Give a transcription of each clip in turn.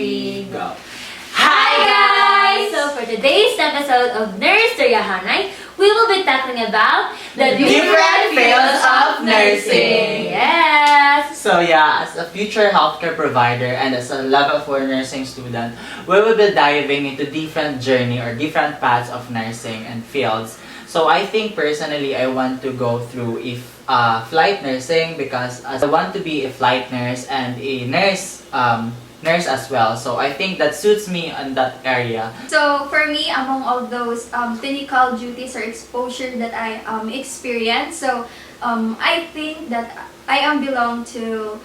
3, go. Hi guys! So for today's episode of Nursetoryahanay, we will be talking about the different fields of nursing. Yes! So yeah, as a future healthcare provider and as a level 4 nursing student, we will be diving into different journey or different paths of nursing and fields. So I think personally I want to go through flight nursing because I want to be a flight nurse and a nurse as well. So I think that suits me on that area. So for me, among all those clinical duties or exposure that I experienced, so I think that I belong to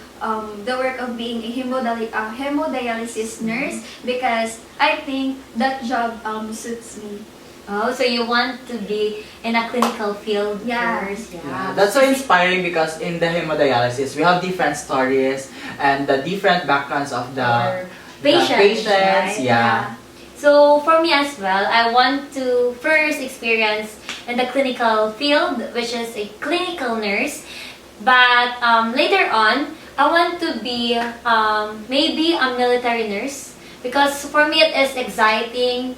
the work of being a hemodialysis nurse because I think that job suits me. Oh, so you want to be in a clinical field first? Yeah, that's so inspiring because in the hemodialysis, we have different stories and the different backgrounds of the patients. Right? Yeah. So for me as well, I want to first experience in the clinical field, which is a clinical nurse. But later on, I want to be maybe a military nurse because for me it is exciting.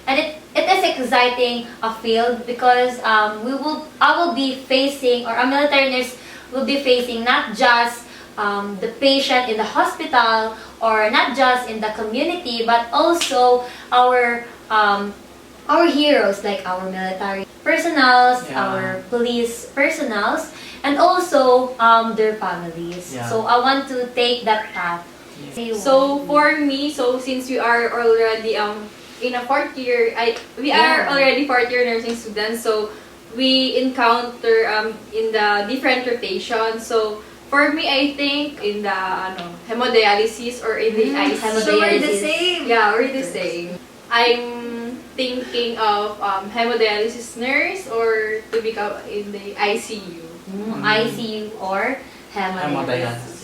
And it is exciting a field because I will be facing, or a military nurse will be facing not just the patient in the hospital or not just in the community, but also our heroes like our military personnels, our police personnels, and also their families. Yeah. So I want to take that path. So for me, since we are already in a fourth year, we are already fourth year nursing students, so we encounter in the different rotations. So for me, I think in the hemodialysis or in the ICU. So we're the same. Yeah, we're the same. I'm thinking of hemodialysis nurse or to become in the ICU. ICU or hemodialysis.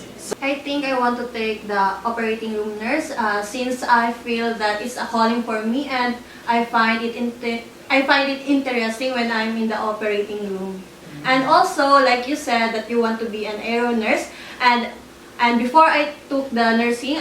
I think I want to take the operating room nurse since I feel that it's a calling for me and I find it interesting when I'm in the operating room. And also, like you said, that you want to be an aero nurse, and before I took the nursing,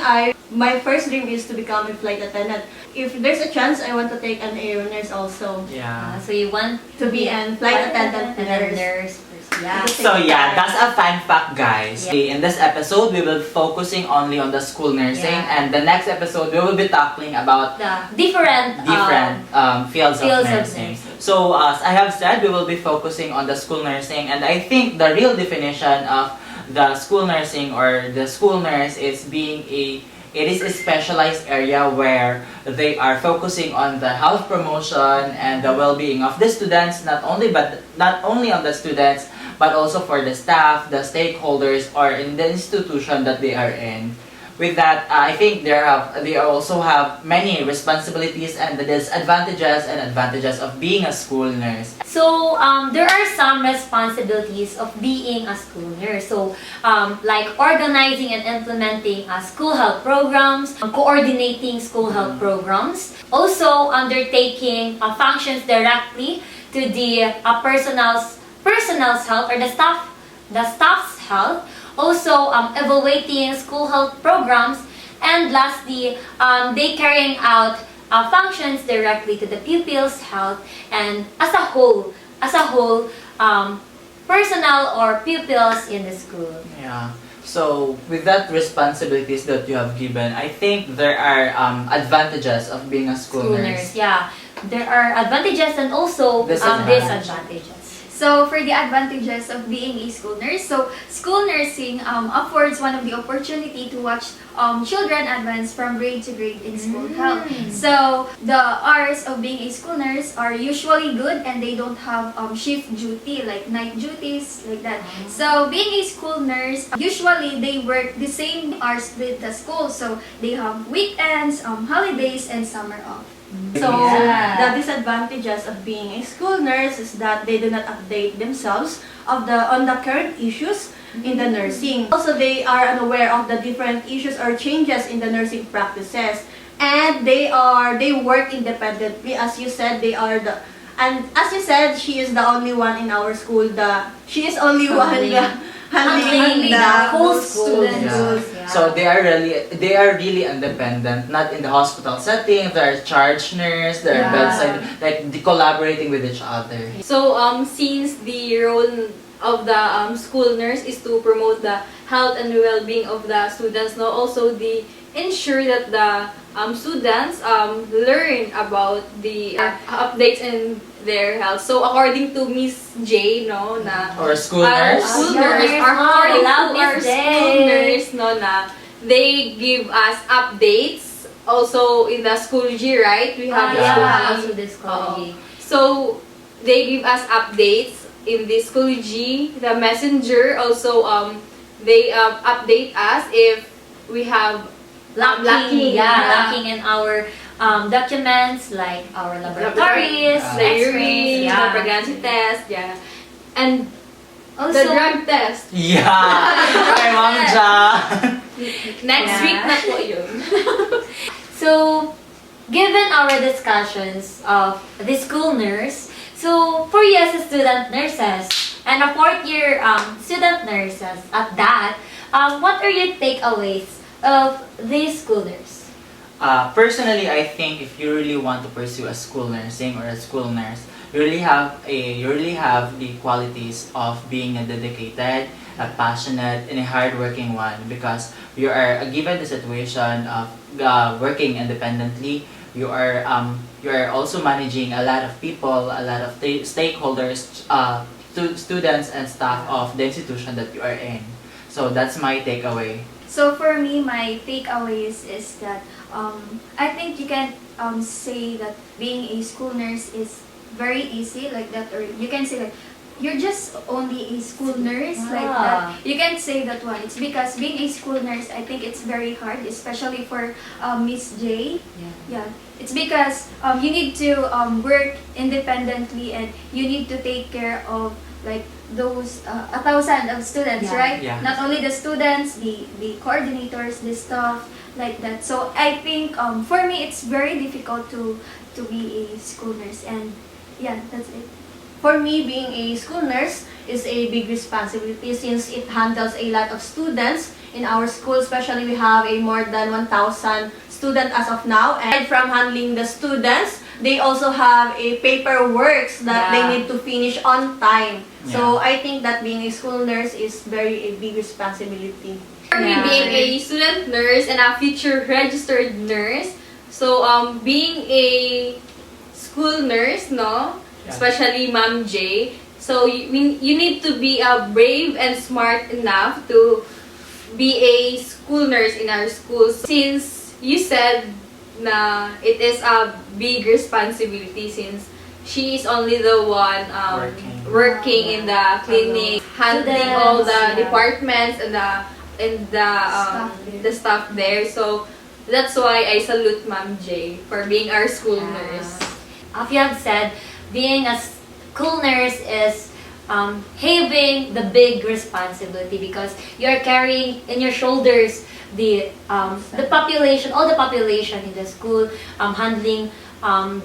my first dream is to become a flight attendant. If there's a chance, I want to take an aero nurse also. Yeah. So you want To be a flight attendant nurse. Yeah. So yeah, that's a fun fact, guys. In this episode, we will be focusing only on the school nursing, and the next episode we will be talking about The different fields of fields of nursing. nursing. So as I have said, we will be focusing on the school nursing, and I think the real definition of the school nursing or the school nurse is it is a specialized area where they are focusing on the health promotion and the well-being of the students, not only on the students, but also for the staff, the stakeholders, or in the institution that they are in. With that, I think they also have many responsibilities and the disadvantages and advantages of being a school nurse. So there are some responsibilities of being a school nurse. So like organizing and implementing school health programs, coordinating school health programs, also undertaking functions directly to the personal's health or the staff's health. Also, evaluating school health programs, and lastly, they carrying out functions directly to the pupils' health and as a whole, personnel or pupils in the school. Yeah. So with that responsibilities that you have given, I think there are advantages of being a school nurse. Yeah, there are advantages and also disadvantages. So for the advantages of being a school nurse, so school nursing affords one of the opportunity to watch children advance from grade to grade in school health. So the hours of being a school nurse are usually good and they don't have shift duty like night duties like that. So being a school nurse, usually they work the same hours with the school. So they have weekends, holidays, and summer off. So the disadvantages of being a school nurse is that they do not update themselves on the current issues in the nursing. Also, they are unaware of the different issues or changes in the nursing practices, and they work independently. As you said, she is the only one in our school. She is only one handling the whole school. students. Yeah. So they are really independent, not in the hospital setting. They're charge nurse, they're Yeah. bedside, like collaborating with each other. So, since the role of the school nurse is to promote the health and well-being of the students, no, also the ensure that the students learn about the updates in their health. So, according to Miss J, no, na Or school our nurse. school Yeah, nurse, nurse. according Oh, love to our Miss school J. nurse, no, na they give us updates. Also in the school G, right? We have the school Yeah, G. also this Oo. college. So, they give us updates in the school G. The messenger also, they update us if we have Lacking, yeah. lacking in our documents like our laboratories, the X-rays, urine, the yeah. pregnancy test, yeah. And Also, the drug test. Yeah! Kay Ma'am Ja! Next Yeah. week na po yun. so, given our discussions of the school nurse, so for you as a student nurses and a fourth year student nurses at that, what are your takeaways of these school nurse? Personally, I think if you really want to pursue a school nursing or a school nurse, you really have the qualities of being a dedicated, a passionate, and a hardworking one, because you are given the situation of working independently. You are also managing a lot of people, a lot of stakeholders, students and staff of the institution that you are in. So that's my takeaway. So for me, my takeaways is that I think you can say that being a school nurse is very easy like that, or you can say that you're just only a school nurse like that. You can say that one. It's because being a school nurse, I think it's very hard, especially for Miss J. Yeah, it's because you need to work independently and you need to take care of like those 1,000 of students, Yeah. right? Yeah. Not only the students, the coordinators, the staff, like that. So I think for me it's very difficult to be a school nurse, and yeah, that's it. For me, being a school nurse is a big responsibility since it handles a lot of students in our school. Especially we have a more than 1,000 students as of now. And from handling the students, they also have a paperwork that they Yeah. need to finish on time. So Yeah. I think that being a school nurse is very a big responsibility. For me, Yeah. being a student nurse and a future registered nurse, so being a school nurse, no, Yeah. especially Ma'am J, so you need to be brave and smart enough to be a school nurse in our school. Since you said na it is a big responsibility, since she is only the one working in the clinic, handling all the Students, yeah. departments and the staff there. So that's why I salute Ma'am J for being our school nurse. As you have said, being a school nurse is having the big responsibility because you're carrying in your shoulders the population, all the population in the school, handling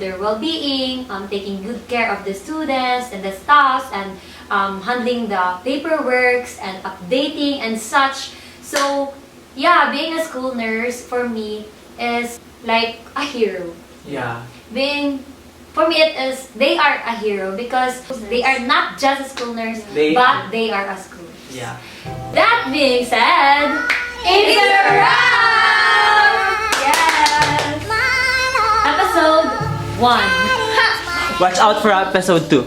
their well-being, taking good care of the students and the staffs, and handling the paperworks and updating and such. So yeah, being a school nurse for me is like a hero. Yeah. For me, they are a hero because they are not just a school nurse, but they are a school. Yeah. That being said, it's a wrap! Yes! Episode 1. Watch out for episode 2.